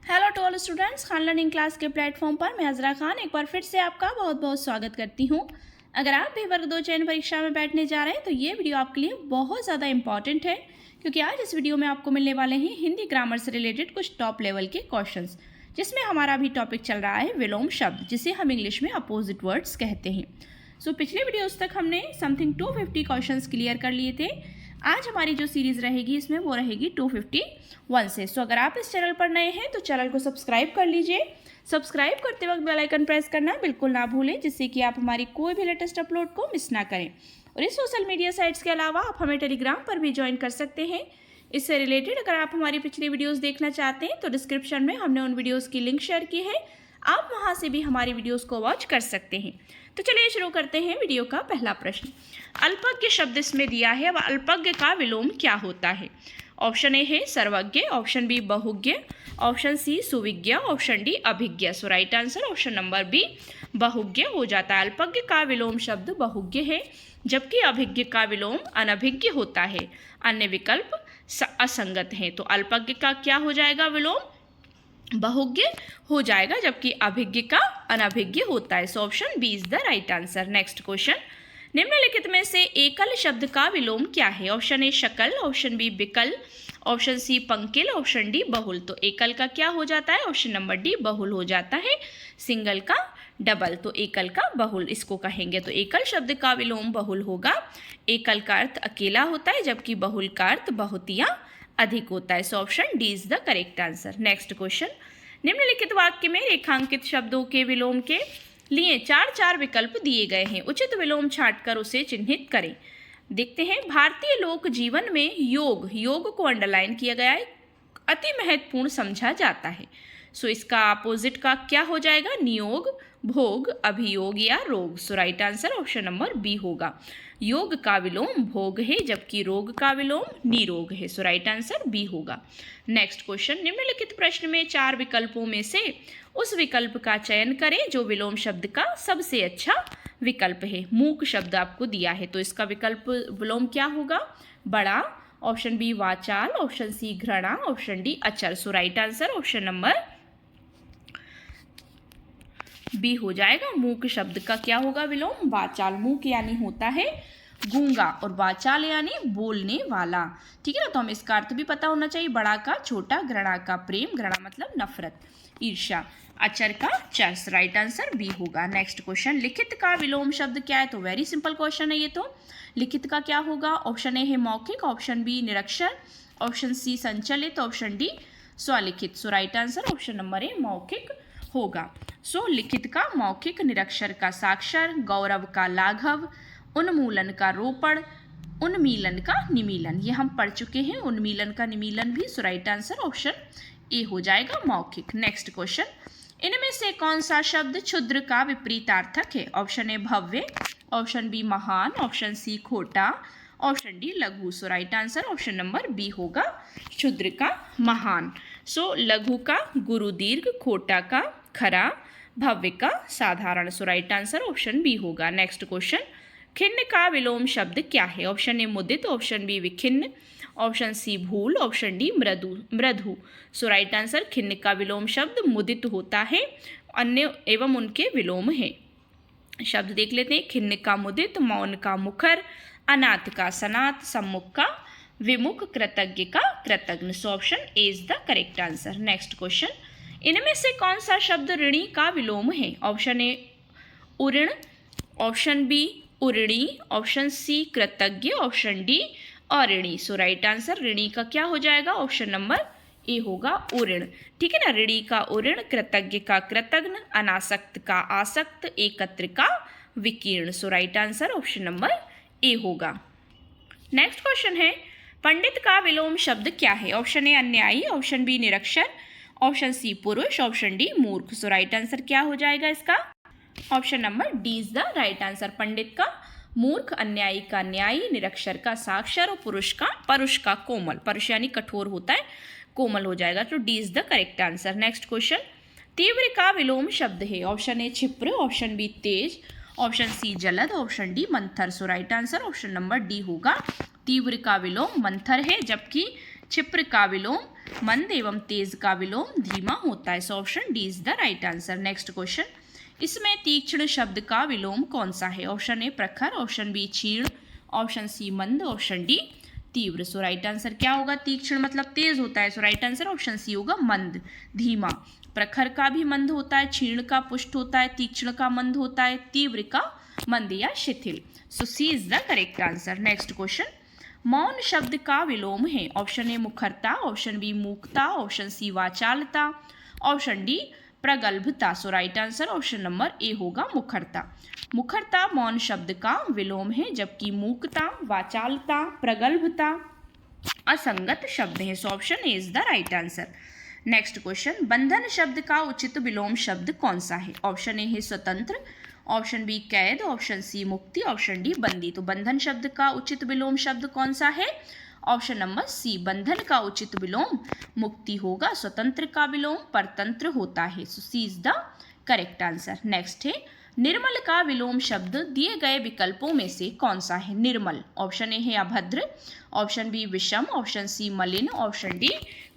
Hello to all students, Khan learning class के platform पर मैं हजरा खान एक बार फिर से आपका बहुत बहुत स्वागत करती हूँ। अगर आप भी वर्ग 2 चयन परीक्षा में बैठने जा रहे हैं तो ये वीडियो आपके लिए बहुत ज़्यादा इंपॉर्टेंट है, क्योंकि आज इस वीडियो में आपको मिलने वाले हैं हिंदी ग्रामर से रिलेटेड कुछ टॉप लेवल के क्वेश्चंस, जिसमें हमारा भी टॉपिक चल रहा है विलोम शब्द, जिसे हम इंग्लिश में अपोजिट वर्ड्स कहते हैं। सो पिछले वीडियोज़ तक हमने समथिंग 250 क्वेश्चंस क्लियर कर लिए थे। आज हमारी जो सीरीज़ रहेगी इसमें वो रहेगी 251 से। सो अगर आप इस चैनल पर नए हैं तो चैनल को सब्सक्राइब कर लीजिए। सब्सक्राइब करते वक्त बेल आइकन प्रेस करना बिल्कुल ना भूलें, जिससे कि आप हमारी कोई भी लेटेस्ट अपलोड को मिस ना करें। और इस सोशल मीडिया साइट्स के अलावा आप हमें टेलीग्राम पर भी ज्वाइन कर सकते हैं। इससे रिलेटेड अगर आप हमारी पिछली वीडियोज़ देखना चाहते हैं तो डिस्क्रिप्शन में हमने उन वीडियोज़ की लिंक शेयर की है, आप वहां से भी हमारी वीडियोस को वॉच कर सकते हैं। तो चलिए शुरू करते हैं वीडियो का पहला प्रश्न। अल्पज्ञ शब्द इसमें दिया है, अब अल्पज्ञ का विलोम क्या होता है? ऑप्शन ए है सर्वज्ञ, ऑप्शन बी बहुज्ञ, ऑप्शन सी सुविज्ञ, ऑप्शन डी अभिज्ञ। So right answer option number B बहुज्ञ हो जाता है। अल्पज्ञ का विलोम शब्द बहुज्ञ है, जबकि अभिज्ञ का विलोम अनभिज्ञ होता है। अन्य विकल्प असंगत हैं, तो अल्पज्ञ का क्या हो जाएगा विलोम? बहुज्ञ हो जाएगा, जबकि अभिज्ञ का अनभिज्ञ होता है। So option B is the right answer. Next question, निम्नलिखित में से एकल शब्द का विलोम क्या है? ऑप्शन ए शकल, ऑप्शन बी विकल, ऑप्शन सी पंकिल, ऑप्शन डी बहुल। तो एकल का क्या हो जाता है? ऑप्शन नंबर डी बहुल हो जाता है। सिंगल का डबल, तो एकल का बहुल इसको कहेंगे। तो एकल शब्द का विलोम बहुल होगा। एकल का अर्थ अकेला होता है, जबकि बहुल का अर्थ बहुत या अधिक होता है। So option D is the correct answer. Next question, निम्नलिखित वाक्य में रेखांकित शब्दों के विलोम के लिए चार विकल्प दिए गए हैं। उचित विलोम छांटकर उसे चिन्हित करें। देखते हैं, भारतीय लोक जीवन में योग को अंडरलाइन किया गया है, अति महत्वपूर्ण समझा जाता है। सो इसका अपोजिट का क्या हो जाएगा? नियोग, भोग, अभियोग या रोग। So right answer option number B होगा। योग का विलोम भोग है, जबकि रोग का विलोम निरोग है। सो राइट आंसर बी होगा। नेक्स्ट क्वेश्चन, निम्नलिखित प्रश्न में 4 विकल्पों में से उस विकल्प का चयन करें जो विलोम शब्द का सबसे अच्छा विकल्प है। मूक शब्द आपको दिया है, तो इसका विकल्प विलोम क्या होगा? बड़ा, ऑप्शन बी वाचाल, ऑप्शन सी घृणा, ऑप्शन डी अचर। So right answer option number B हो जाएगा। मूक शब्द का क्या होगा विलोम? वाचाल। मूक यानी होता है गूंगा और वाचाल यानी बोलने वाला। ठीक है ना, तो हमें इसका अर्थ भी पता होना चाहिए। बड़ा का छोटा, घृणा का प्रेम, घृणा मतलब नफरत, ईर्ष्या, अचर का चर्स। राइट आंसर बी होगा। नेक्स्ट क्वेश्चन, लिखित का विलोम शब्द क्या है? तो वेरी सिंपल क्वेश्चन है ये। तो लिखित का क्या होगा? ऑप्शन ए है मौखिक, ऑप्शन बी निरक्षर, ऑप्शन सी संचलित, ऑप्शन डी स्वलिखित। So right answer option number A मौखिक होगा। सो लिखित का मौखिक, निरक्षर का साक्षर, गौरव का लाघव, उन्मूलन का रोपण, उन्मीलन का निमीलन। ये हम पढ़ चुके हैं, उन्मीलन का निमीलन भी। सो राइट आंसर ऑप्शन ए हो जाएगा मौखिक। नेक्स्ट क्वेश्चन, इनमें से कौन सा शब्द क्षुद्र का विपरीतार्थक है? ऑप्शन ए भव्य, ऑप्शन बी महान, ऑप्शन सी खोटा, ऑप्शन डी लघु। So right answer option number B होगा, क्षुद्र का महान। सो लघु का गुरु दीर्घ, खोटा का खरा, भव्य का साधारण। So right answer option B होगा। नेक्स्ट क्वेश्चन, खिन्न का विलोम शब्द क्या है? ऑप्शन ए मुदित, ऑप्शन बी विखिन्न, ऑप्शन सी भूल, ऑप्शन डी मृदु। सो राइट आंसर खिन्न का विलोम शब्द मुदित होता है। अन्य एवं उनके विलोम है। शब्द देख लेते हैं। खिन्न का मुदित, मौन का मुखर, अनाथ का सनाथ, सम्मुख का विमुख, कृतज्ञ का कृतज्ञ। So option A is the correct answer. Next question, इनमें से कौन सा शब्द ऋणी का विलोम है? ऑप्शन ए उऋण, ऑप्शन बी उऋणी, ऑप्शन सी कृतज्ञ, ऑप्शन डी अऋणी। सो राइट आंसर ऋणी का क्या हो जाएगा? ऑप्शन नंबर ए होगा उऋण। ठीक है ना, ऋणी का उऋण, कृतज्ञ का कृतज्ञ, अनासक्त का आसक्त, एकत्र का विकीर्ण। So right answer option number A होगा। नेक्स्ट क्वेश्चन है, पंडित का विलोम शब्द क्या है? ऑप्शन ए अन्यायी, ऑप्शन बी निरक्षर, ऑप्शन सी पुरुष, ऑप्शन डी मूर्ख। सो राइट आंसर क्या हो जाएगा इसका? Option number D is the right answer. पंडित का मूर्ख, अन्यायी का न्यायी, निरक्षर का साक्षर और परुष का कोमल। परुष यानी कठोर होता है, कोमल हो जाएगा। तो D is the correct answer. Next question, तीव्र का विलोम शब्द है? ऑप्शन ए क्षिप्र, ऑप्शन बी तेज, ऑप्शन सी जलद, ऑप्शन डी मंथर। So right answer option number D होगा। तीव्र का विलोम मंथर है, जबकि क्षिप्र का विलोम मंद एवं तेज का विलोम धीमा होता है। So option D is the right answer. Next question, इसमें तीक्ष्ण शब्द का विलोम कौन सा है? ऑप्शन ए प्रखर, ऑप्शन बी क्षीण, ऑप्शन सी मंद, ऑप्शन डी तीव्र। सो राइट आंसर क्या होगा? तीक्ष्ण मतलब तेज होता है। So right answer option C होगा मंद, धीमा। प्रखर का भी मंद होता है, क्षीण का पुष्ट होता है, तीक्ष्ण का मंद होता है, तीव्र का मंद या शिथिल। So C is the correct answer. Next question, मौन शब्द का विलोम है। ऑप्शन ए मुखरता, ऑप्शन बी मूकता, ऑप्शन सी वाचालता, ऑप्शन डी प्रगल्भता। So right answer option number A होगा मुखरता। मुखरता मौन शब्द का विलोम है, जबकि मूकता, वाचालता, प्रगल्भता असंगत शब्द हैं। सो option A is the right answer. Next question, बंधन शब्द का उचित विलोम शब्द कौन सा है? ऑप्शन ए है स्वतंत्र, ऑप्शन बी कैद, ऑप्शन सी मुक्ति, ऑप्शन डी बंदी। तो बंधन शब्द का उचित विलोम शब्द कौन सा है? ऑप्शन नंबर सी, बंधन का उचित विलोम मुक्ति होगा। स्वतंत्र का विलोम परतंत्र होता है। So C is the correct answer. Next है, निर्मल का विलोम शब्द दिए गए विकल्पों में से कौन सा है? निर्मल, ऑप्शन ए है अभद्र, ऑप्शन बी विषम, ऑप्शन सी मलिन, ऑप्शन डी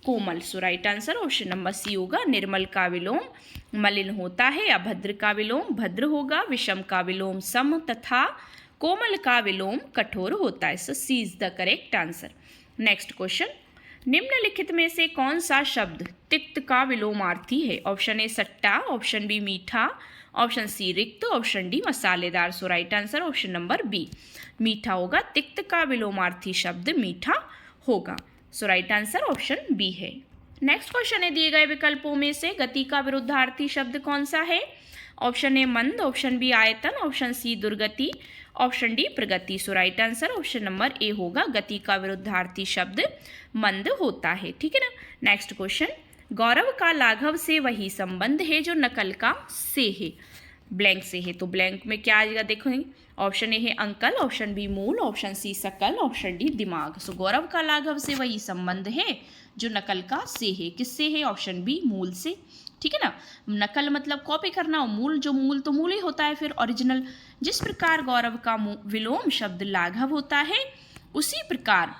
कोमल। So right answer option number C होगा। निर्मल का विलोम मलिन होता है, अभद्र का विलोम भद्र होगा, विषम का विलोम सम तथा कोमल का विलोम कठोर होता है। So C is the correct answer. Next question, निम्नलिखित में से कौन सा शब्द तिक्त का विलोमार्थी है? ऑप्शन ए सट्टा, ऑप्शन बी मीठा, ऑप्शन सी रिक्त, ऑप्शन डी मसालेदार। So right answer option number B, मीठा होगा। तिक्त का विलोमार्थी शब्द मीठा होगा। So right answer option B है। नेक्स्ट क्वेश्चन है, दिए गए विकल्पों में से गति का विरुद्धार्थी शब्द कौन सा है? ऑप्शन ए मंद, ऑप्शन बी आयतन, ऑप्शन सी दुर्गति, option D Pragati. So right answer option number A होगा। गति का विरुद्धार्थी शब्द मंद होता है। ठीक है ना। नेक्स्ट क्वेश्चन, गौरव का लाघव से वही संबंध है जो नकल का से है। ब्लैंक से है, तो ब्लैंक में क्या आ जाएगा देखेंगे। ऑप्शन ए है अंकल, ऑप्शन बी मूल, ऑप्शन सी सकल, ऑप्शन डी दिमाग। सो गौरव का लाघव से वही संबंध है जो नकल का से है। किससे है? ऑप्शन बी मूल से। ठीक है ना। नकल मतलब कॉपी करना, और मूल जो मूल तो मूल ही होता है फिर ओरिजिनल। जिस प्रकार गौरव का विलोम शब्द लाघव होता है, उसी प्रकार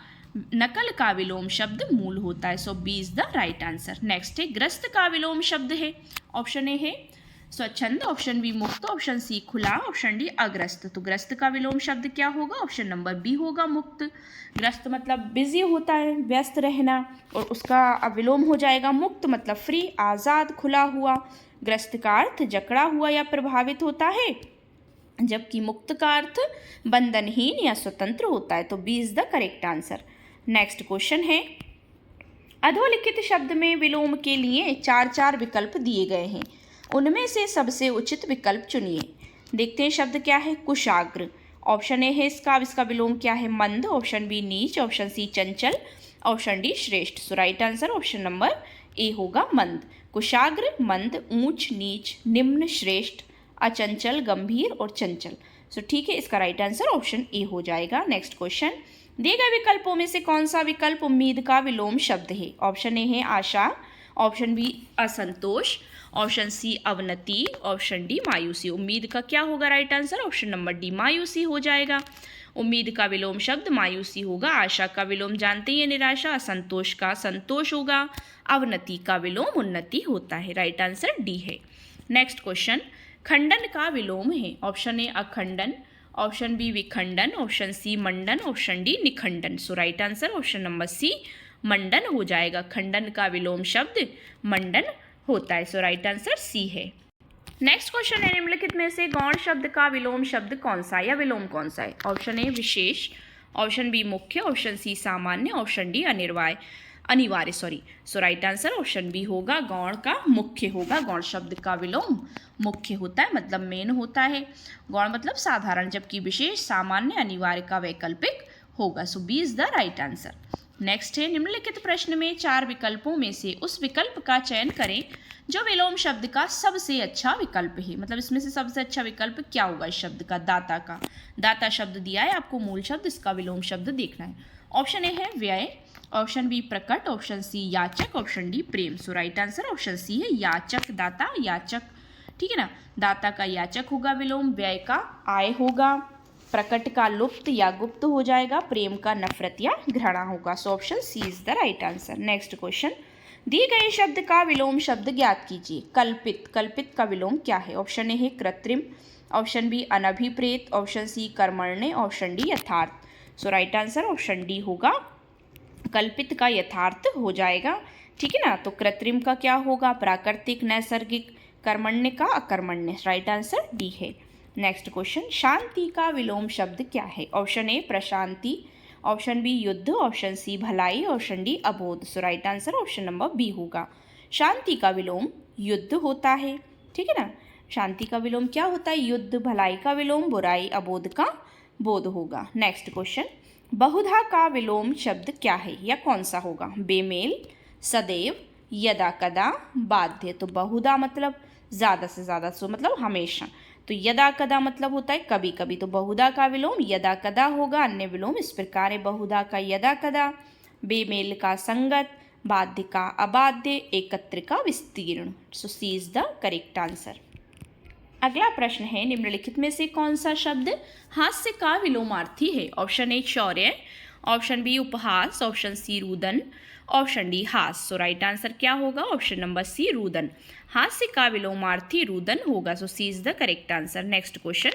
नकल का विलोम शब्द मूल होता है। So B is the right answer. Next है, ग्रस्त का विलोम शब्द है। ऑप्शन ए है स्वच्छंद, ऑप्शन बी मुक्त, ऑप्शन सी खुला, ऑप्शन डी अग्रस्त। तो ग्रस्त का विलोम शब्द क्या होगा? ऑप्शन नंबर बी होगा मुक्त। ग्रस्त मतलब बिजी होता है, व्यस्त रहना, और उसका विलोम हो जाएगा मुक्त मतलब फ्री, आज़ाद, खुला हुआ। ग्रस्त का अर्थ जकड़ा हुआ या प्रभावित होता है, जबकि मुक्त का अर्थ बंधनहीन या स्वतंत्र होता है। तो B is the correct answer. Next question है, अधोलिखित शब्द में विलोम के लिए 4 विकल्प दिए गए हैं, उनमें से सबसे उचित विकल्प चुनिए। देखते हैं शब्द क्या है। कुशाग्र, ऑप्शन ए है इसका विलोम क्या है? मंद, ऑप्शन बी नीच, ऑप्शन सी चंचल, ऑप्शन डी श्रेष्ठ। So right answer option number A होगा मंद। कुशाग्र मंद, ऊंच, नीच, निम्न, श्रेष्ठ, अचंचल, गंभीर और चंचल। सो ठीक है, इसका राइट आंसर ऑप्शन ए हो जाएगा। नेक्स्ट क्वेश्चन, दिए गए विकल्पों में से कौन सा विकल्प उम्मीद का विलोम शब्द है? ऑप्शन ए है आशा, ऑप्शन बी असंतोष, ऑप्शन सी अवनति, ऑप्शन डी मायूसी। उम्मीद का क्या होगा right answer? Option number D मायूसी हो जाएगा। उम्मीद का विलोम शब्द मायूसी होगा। आशा का विलोम जानते ही है निराशा, असंतोष का संतोष होगा, अवनति का विलोम उन्नति होता है। राइट आंसर डी है। नेक्स्ट क्वेश्चन, खंडन का विलोम है। ऑप्शन ए अखंडन, ऑप्शन बी विखंडन, ऑप्शन सी मंडन, ऑप्शन डी निखंडन। So right answer option number C मंडन हो जाएगा। खंडन का विलोम शब्द मंडन होता है। सो राइट आंसर सी है। नेक्स्ट क्वेश्चन है, निम्नलिखित में से गौण शब्द का विलोम शब्द कौन सा है या विलोम कौन सा है? ऑप्शन ए विशेष, ऑप्शन बी मुख्य, ऑप्शन सी सामान्य, ऑप्शन डी अनिवार्य। So right answer option B होगा। गौण का मुख्य होगा। गौण शब्द का विलोम मुख्य होता है, मतलब मेन होता है। गौण मतलब साधारण, जबकि विशेष, सामान्य, अनिवार्य का वैकल्पिक होगा। So B is the right answer. Next है, निम्नलिखित प्रश्न में 4 विकल्पों में से उस विकल्प का चयन करें जो विलोम शब्द का सबसे अच्छा विकल्प है। मतलब इसमें से सबसे अच्छा विकल्प क्या होगा इस शब्द का? दाता का। दाता शब्द दिया है आपको मूल शब्द, इसका विलोम शब्द देखना है। ऑप्शन ए है व्यय, ऑप्शन बी प्रकट, ऑप्शन सी याचक, ऑप्शन डी प्रेम। सो राइट आंसर ऑप्शन सी है याचक। दाता याचक, ठीक है ना। दाता का याचक होगा विलोम, व्यय का आय होगा, प्रकट का लुप्त या गुप्त हो जाएगा, प्रेम का नफरत या घृणा होगा। So option C is the right answer. Next question, दिए गए शब्द का विलोम शब्द ज्ञात कीजिए। कल्पित, कल्पित का विलोम क्या है? ऑप्शन ए है कृत्रिम, ऑप्शन बी अनभिप्रेत, ऑप्शन सी कर्मण्य, ऑप्शन डी यथार्थ। So right answer option D होगा, कल्पित का यथार्थ हो जाएगा। ठीक है ना, तो कृत्रिम का क्या होगा? प्राकृतिक, नैसर्गिक, कर्मण्य का अकर्मण्य। राइट आंसर डी है। नेक्स्ट क्वेश्चन, शांति का विलोम शब्द क्या है? ऑप्शन ए प्रशांति, ऑप्शन बी युद्ध, ऑप्शन सी भलाई, ऑप्शन डी अबोध। So right answer option number B होगा, शांति का विलोम युद्ध होता है। ठीक है ना, शांति का विलोम क्या होता है? युद्ध। भलाई का विलोम बुराई, अबोध का बोध होगा। नेक्स्ट क्वेश्चन, बहुधा का विलोम शब्द क्या है या कौन सा होगा? बेमेल, सदैव, यदा कदा, बाध्य। तो बहुधा मतलब ज़्यादा से ज़्यादा, सो मतलब हमेशा। तो यदा कदा मतलब होता है कभी कभी, तो बहुधा का विलोम यदा कदा होगा। अन्य विलोम इस प्रकार है, बहुधा का यदा कदा, बेमेल का संगत, बाध्य का अबाध्य, एकत्र का विस्तीर्ण। सो C is the correct answer. अगला प्रश्न है, निम्नलिखित में से कौन सा शब्द हास्य का विलोमार्थी है? ऑप्शन ए शौर्य, ऑप्शन बी उपहास, ऑप्शन सी रुदन, ऑप्शन डी हास। सो राइट आंसर क्या होगा? ऑप्शन नंबर सी रुदन। हास्य का विलोमार्थी रुदन होगा। So C is the correct answer. Next question,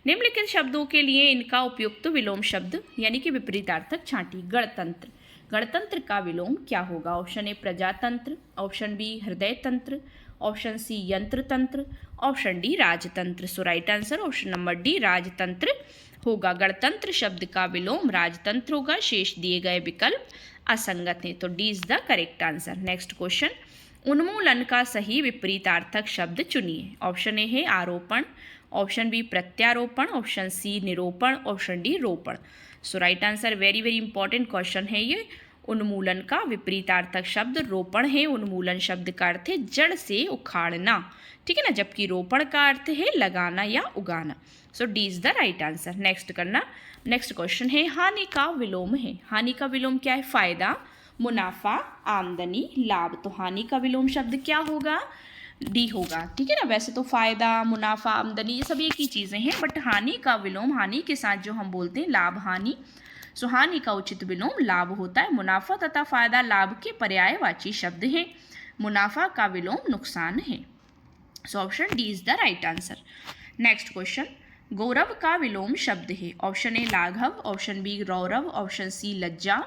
निम्नलिखित शब्दों के लिए इनका उपयुक्त विलोम शब्द यानी कि विपरीतार्थक छांटिए। गणतंत्र, गणतंत्र का विलोम क्या होगा? ऑप्शन ए प्रजातंत्र, ऑप्शन बी हृदय तंत्र, ऑप्शन सी यंत्र तंत्र, ऑप्शन डी राजतंत्र। So right answer option number D राजतंत्र होगा। गणतंत्र शब्द का विलोम राजतंत्र होगा। शेष दिए गए विकल्प असंगत हैं, तो D is the correct answer. Next question, उन्मूलन का सही विपरीतार्थक शब्द चुनिए। ऑप्शन ए है आरोपण, ऑप्शन बी प्रत्यारोपण, ऑप्शन सी निरोपण, ऑप्शन डी रोपण। So right answer, very very important question है ये। उन्मूलन का विपरीतार्थक शब्द रोपण है। उन्मूलन शब्द का अर्थ है जड़ से उखाड़ना, ठीक है ना, जबकि रोपण का अर्थ है लगाना या उगाना। So D is the right answer. Next करना, नेक्स्ट क्वेश्चन है, हानि का विलोम है। हानि का विलोम क्या है? फायदा, मुनाफा, आमदनी, लाभ। तो हानि का विलोम शब्द क्या होगा? डी होगा। ठीक है ना, वैसे तो फायदा, मुनाफा, आमदनी ये सब एक ही चीज़ें हैं, बट हानि का विलोम, हानि के साथ जो हम बोलते हैं लाभ हानि, सो हानि का उचित विलोम लाभ होता है। मुनाफा तथा फायदा लाभ के पर्यायवाची शब्द हैं। मुनाफा का विलोम नुकसान है। So option D is the right answer. Next question, गौरव का विलोम शब्द है। ऑप्शन ए लाघव, ऑप्शन बी गौरव, ऑप्शन सी लज्जा,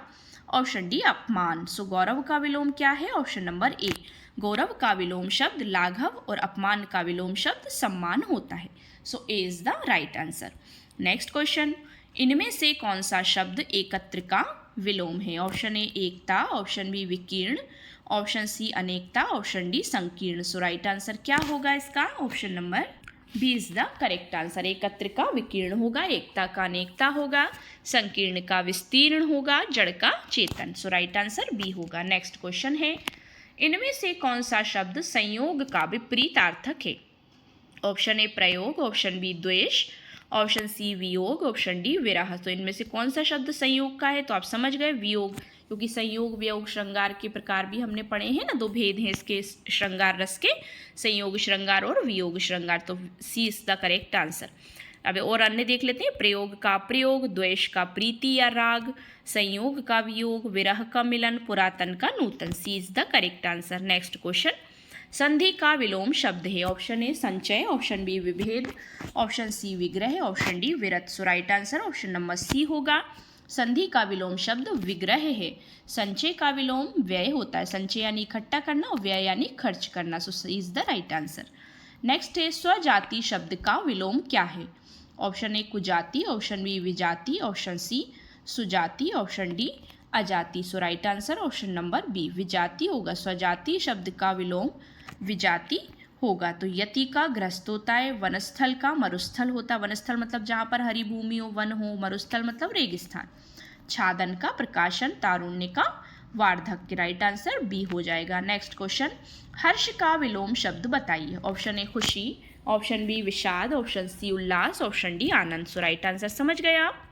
ऑप्शन डी अपमान। सो गौरव का विलोम क्या है? ऑप्शन नंबर ए, गौरव का विलोम शब्द लाघव और अपमान का विलोम शब्द सम्मान होता है। So A is the right answer. Next question, इनमें से कौन सा शब्द एकत्र का विलोम है? ऑप्शन ए एकता, ऑप्शन बी विकीर्ण, ऑप्शन सी अनेकता, ऑप्शन डी संकीर्ण। सो राइट आंसर क्या होगा इसका? Option number B is the correct answer. एकत्र का विकीर्ण होगा, एकता का अनेकता होगा, संकीर्ण का विस्तीर्ण होगा, जड़ का चेतन। सो राइट आंसर बी होगा। नेक्स्ट क्वेश्चन है, इनमें से कौन सा शब्द संयोग का विपरीतार्थक है? ऑप्शन ए प्रयोग, ऑप्शन बी द्वेष, ऑप्शन सी वियोग, ऑप्शन डी विरह। तो इनमें से कौन सा शब्द संयोग का है? तो आप समझ गए वियोग, क्योंकि संयोग वियोग श्रृंगार के प्रकार भी हमने पढ़े हैं ना, दो भेद हैं इसके श्रृंगार रस के, संयोग श्रृंगार और वियोग श्रृंगार। तो सी इज द करेक्ट आंसर। अब और अन्य देख लेते हैं, प्रयोग का प्रयोग, द्वेष का प्रीति या राग, संयोग का वियोग, विरह का मिलन, पुरातन का नूतन। C is the correct answer. Next question, संधि का विलोम शब्द है। ऑप्शन ए संचय, ऑप्शन बी विभेद, ऑप्शन सी विग्रह, ऑप्शन डी विरत। So right answer option number C होगा। संधि का विलोम शब्द विग्रह है। संचय का विलोम व्यय होता है। संचय यानी इकट्ठा करना और व्यय यानी खर्च करना। So C is the right answer. Next है, स्वजाति शब्द का विलोम क्या है? ऑप्शन ए कुजाति, ऑप्शन बी विजाति, ऑप्शन सी सुजाति, ऑप्शन डी अजाति। So right answer option number B विजाति होगा। स्वजाति शब्द का विलोम विजाति होगा। तो यति का गृहस्थ होता है, वनस्थल का मरुस्थल होता है। वनस्थल मतलब जहाँ पर हरी भूमि हो, वन हो, मरुस्थल मतलब रेगिस्तान। छादन का प्रकाशन, तारुण्य का वार्धक्य। राइट आंसर बी हो जाएगा। नेक्स्ट क्वेश्चन, हर्ष का विलोम शब्द बताइए। ऑप्शन ए खुशी, ऑप्शन बी विषाद, ऑप्शन सी उल्लास, ऑप्शन डी आनंद। सो राइट आंसर समझ गए आप।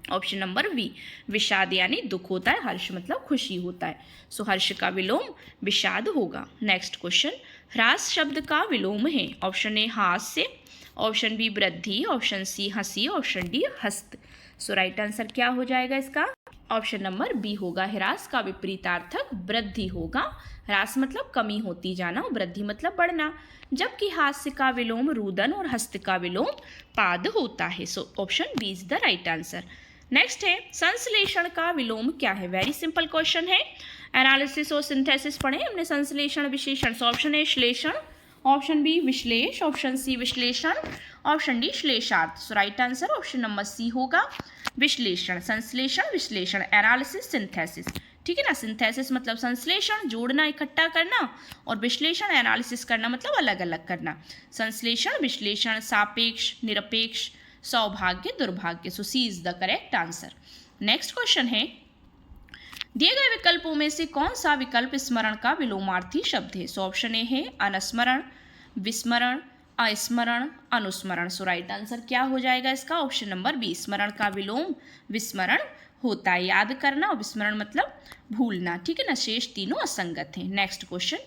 ऑप्शन नंबर बी, विषाद यानी दुख होता है, हर्ष मतलब खुशी होता है। सो हर्ष का विलोम विषाद होगा। नेक्स्ट क्वेश्चन, ह्रास शब्द का विलोम है। ऑप्शन ए हास्य, ऑप्शन बी वृद्धि, ऑप्शन सी हंसी, ऑप्शन डी हस्त। सो राइट आंसर क्या हो जाएगा इसका? ऑप्शन नंबर बी होगा। ह्रास का विपरीतार्थक वृद्धि होगा। ह्रास मतलब कमी होती जाना और वृद्धि मतलब बढ़ना, जबकि हास्य का विलोम रुदन और हस्त का विलोम पाद होता है। So option B is the right answer. Next है, संश्लेषण का विलोम क्या है? वेरी सिंपल क्वेश्चन है। एनालिसिस और सिंथेसिस पढ़े हमने, संश्लेषण विशेषण। सो ऑप्शन ए श्लेषण, ऑप्शन बी विश्लेष, ऑप्शन सी विश्लेषण, ऑप्शन डी श्लेषार्थ। So right answer option number C होगा, विश्लेषण। संश्लेषण, विश्लेषण, एनालिसिस, सिंथेसिस। ठीक है ना। सिंथेसिस मतलब संश्लेषण, जोड़ना, इकट्ठा करना, और विश्लेषण एनालिसिस करना मतलब अलग अलग करना। संश्लेषण, विश्लेषण, सापेक्ष, निरपेक्ष, सौभाग्य, दुर्भाग्य। So C is the correct answer. Next question है, दिए गए विकल्पों में से कौन सा विकल्प स्मरण का विलोमार्थी शब्द है? सो ऑप्शन ए है अनुस्मरण, विस्मरण, अस्मरण, अनुस्मरण। सो राइट आंसर क्या हो जाएगा इसका? ऑप्शन नंबर बी, स्मरण का विलोम विस्मरण होता है, याद करना, और विस्मरण मतलब भूलना। ठीक है ना। शेष तीनों असंगत हैं। नेक्स्ट क्वेश्चन,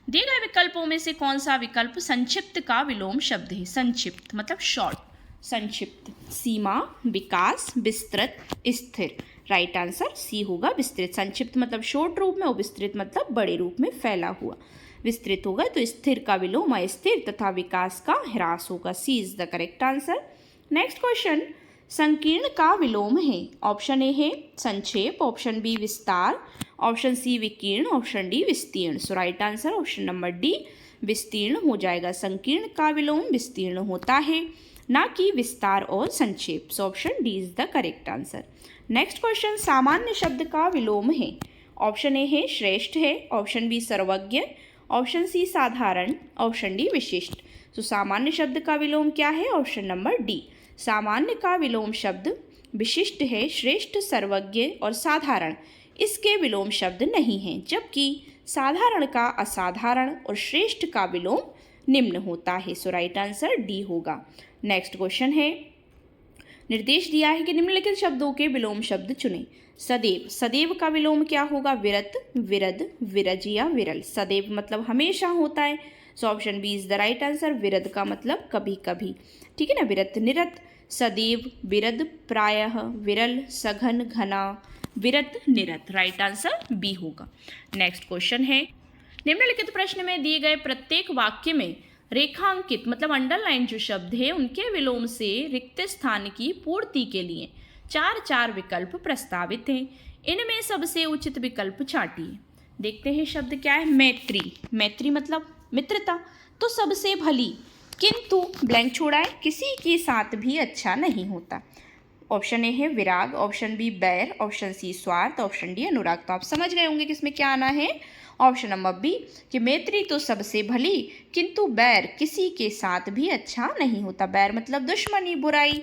दिए गए विकल्पों में से कौन सा विकल्प संक्षिप्त का विलोम शब्द है? संक्षिप्त मतलब शॉर्ट, संक्षिप्त। सीमा, विकास, विस्तृत, स्थिर। राइट आंसर सी होगा, विस्तृत। संक्षिप्त मतलब शॉर्ट रूप में, और विस्तृत मतलब बड़े रूप में फैला हुआ। विस्तृत होगा तो स्थिर का विलोम अस्थिर तथा विकास का ह्रास होगा। C is the correct answer. Next question, संकीर्ण का विलोम है। ऑप्शन ए है संक्षेप, ऑप्शन बी विस्तार, ऑप्शन सी विकीर्ण, ऑप्शन डी विस्तीर्ण। So right answer option number D विस्तीर्ण हो जाएगा। संकीर्ण का विलोम विस्तीर्ण होता है, ना कि विस्तार और संक्षेप। सो option D is the correct answer. Next question, सामान्य शब्द का विलोम है। ऑप्शन ए है श्रेष्ठ है, ऑप्शन बी सर्वज्ञ, ऑप्शन सी साधारण, ऑप्शन डी विशिष्ट। तो सामान्य शब्द का विलोम क्या है? Option number D. सामान्य का विलोम शब्द विशिष्ट है, श्रेष्ठ, सर्वज्ञ और साधारण इसके विलोम शब्द नहीं हैं, जबकि साधारण का असाधारण और श्रेष्ठ का विलोम निम्न होता है। सो राइट आंसर डी होगा। नेक्स्ट क्वेश्चन है, निर्देश दिया है कि निम्नलिखित शब्दों के विलोम शब्द चुनें। सदैव, सदैव का विलोम क्या होगा? विरत, विरद, विरज या विरल। सदैव मतलब हमेशा होता है। So option B is the right answer. विरद का मतलब कभी कभी। ठीक है ना। विरत, निरत, सदैव, विरद, प्रायः, विरल, सघन, घना, विरत, निरत। राइट आंसर बी होगा। नेक्स्ट क्वेश्चन है, निम्नलिखित प्रश्न में दिए गए प्रत्येक वाक्य में रेखांकित मतलब अंडरलाइन जो शब्द है उनके विलोम से रिक्त स्थान की पूर्ति के लिए चार चार विकल्प प्रस्तावित हैं। इनमें सबसे उचित विकल्प छांटिए। देखते हैं शब्द क्या है। मैत्री, मैत्री मतलब मित्रता। तो सबसे भली, किंतु ब्लैंक छोड़ा है, किसी के साथ भी अच्छा नहीं होता। ऑप्शन ए है विराग, ऑप्शन बी बैर, ऑप्शन सी स्वार्थ, ऑप्शन डी अनुराग। तो आप समझ गए होंगे किसमें क्या आना है। ऑप्शन नंबर बी कि मैत्री तो सबसे भली, किंतु बैर किसी के साथ भी अच्छा नहीं होता। बैर मतलब दुश्मनी, बुराई,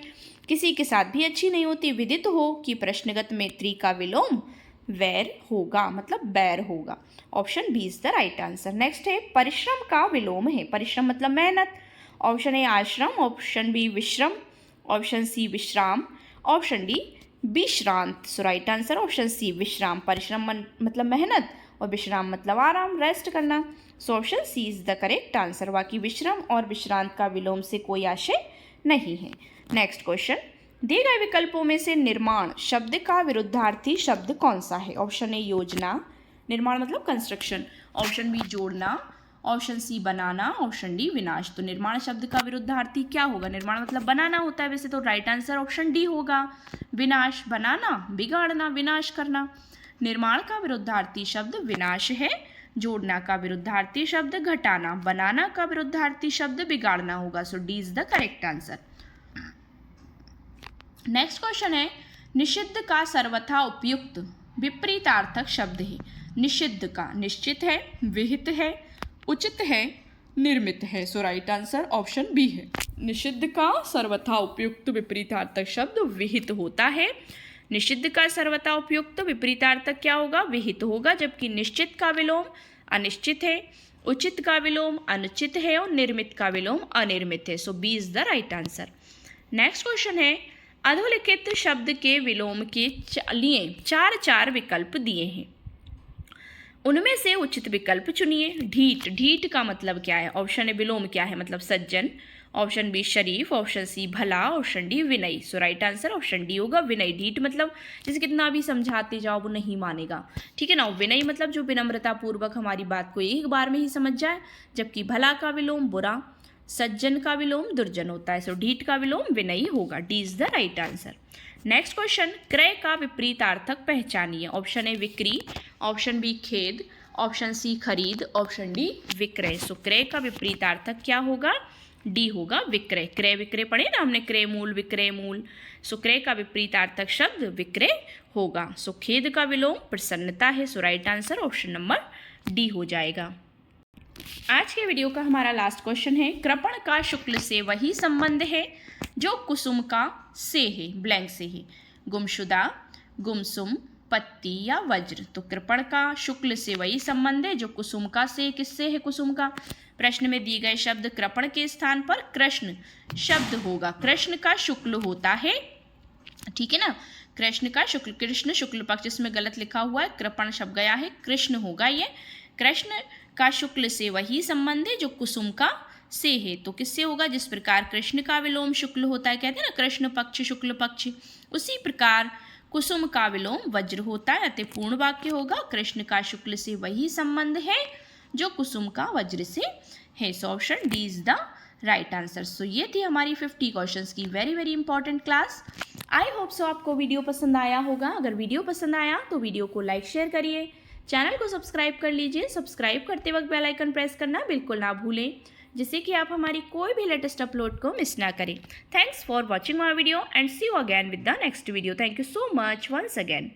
किसी के साथ भी अच्छी नहीं होती। विदित हो कि प्रश्नगत मैत्री का विलोम वैर होगा, मतलब बैर होगा। Option B is the right answer. Next है, परिश्रम का विलोम है। परिश्रम मतलब मेहनत। ऑप्शन ए आश्रम, ऑप्शन बी विश्रम, ऑप्शन सी विश्राम, ऑप्शन डी विश्रांत। सो राइट आंसर ऑप्शन सी विश्राम। परिश्रम मतलब मेहनत और विश्राम मतलब आराम, रेस्ट करना। So option C is the correct answer. बाकी विश्राम और विश्रांत का विलोम से कोई आशय नहीं है। नेक्स्ट क्वेश्चन, दिए गए विकल्पों में से निर्माण शब्द का विरुद्धार्थी शब्द कौन सा है? ऑप्शन ए योजना, निर्माण मतलब कंस्ट्रक्शन, ऑप्शन बी जोड़ना, ऑप्शन सी बनाना, ऑप्शन डी विनाश। तो निर्माण शब्द का विरुद्धार्थी क्या होगा? निर्माण मतलब बनाना होता है वैसे, तो राइट आंसर ऑप्शन डी होगा। विनाश, बनाना, बिगाड़ना, विनाश करना। निर्माण का विरुद्धार्थी शब्द विनाश है। जोड़ना का विरुद्धार्थी शब्द घटाना, बनाना का विरुद्धार्थी शब्द बिगाड़ना होगा। So D is the correct answer. Next question है, निषिद्ध का सर्वथा उपयुक्त विपरीतार्थक शब्द है। निषिद्ध का निश्चित है, विहित है, उचित है, निर्मित है। So right answer option B है। निषिद्ध का सर्वथा उपयुक्त विपरीतार्थक शब्द विहित होता है। निषिद्ध का सर्वथा उपयुक्त विपरीतार्थक क्या होगा? विहित होगा। जबकि निश्चित का विलोम अनिश्चित है, उचित का विलोम अनुचित है और निर्मित का विलोम अनिर्मित है। So B is the right answer. Next question है, अधोलिखित शब्द के विलोम के लिए 4 विकल्प दिए हैं, उनमें से उचित विकल्प चुनिए। ढीठ, ढीठ का मतलब क्या है? ऑप्शन ए विलोम क्या है? मतलब सज्जन। ऑप्शन बी शरीफ, ऑप्शन सी भला, ऑप्शन डी विनयी। सो राइट आंसर ऑप्शन डी होगा विनयी। ढीठ मतलब जैसे कितना भी समझाते जाओ वो नहीं मानेगा, ठीक है ना। विनयी मतलब जो विनम्रता पूर्वक हमारी बात को एक बार में ही समझ जाए, जबकि भला का विलोम बुरा, सज्जन का विलोम दुर्जन होता है। सो ढीठ का विलोम विनयी होगा। D is the right answer. Next question, क्रय का विपरीतार्थक पहचानिए। ऑप्शन ए बिक्री, ऑप्शन बी खेद, ऑप्शन सी खरीद, ऑप्शन डी विक्रय। सो क्रय का विपरीतार्थक क्या होगा? डी होगा विक्रय। क्रय विक्रय पढ़े ना हमने, क्रय मूल विक्रय मूल। सो क्रय का विपरीतार्थक शब्द विक्रय होगा। सो खेद का विलोम प्रसन्नता है। So right answer option number D हो जाएगा। आज के वीडियो का हमारा लास्ट क्वेश्चन है, कृपण का शुक्ल से वही संबंध है जो कुसुम का से है, ब्लैंक से है। गुमशुदा, गुमसुम, पत्ती या वज्र। तो कृपण का शुक्ल से वही संबंध है जो कुसुम का से, किससे है? कुसुम का। प्रश्न में दिए गए शब्द कृपण के स्थान पर कृष्ण शब्द होगा। कृष्ण का शुक्ल होता है, ठीक है ना। कृष्ण का शुक्ल, कृष्ण शुक्ल पक्ष, इसमें गलत लिखा हुआ है, कृपण शब्द गया है, कृष्ण होगा ये। कृष्ण का शुक्ल से वही संबंध है जो कुसुम का से है। तो किससे होगा? जिस प्रकार कृष्ण का विलोम शुक्ल होता है, कहते हैं ना कृष्ण पक्ष शुक्ल पक्ष, उसी प्रकार कुसुम का विलोम वज्र होता है। अतः पूर्ण वाक्य होगा, कृष्ण का शुक्ल से वही संबंध है जो कुसुम का वज्र से है। So option D is the right answer. So ये थी हमारी 50 क्वेश्चंस की very very important class. I hope so आपको वीडियो पसंद आया होगा। अगर वीडियो पसंद आया तो वीडियो को लाइक शेयर करिए, चैनल को सब्सक्राइब कर लीजिए। सब्सक्राइब करते वक्त बेल आइकन प्रेस करना बिल्कुल ना भूलें, जिससे कि आप हमारी कोई भी लेटेस्ट अपलोड को मिस ना करें। Thanks for watching my video and see you again with the next video. Thank you so much once again.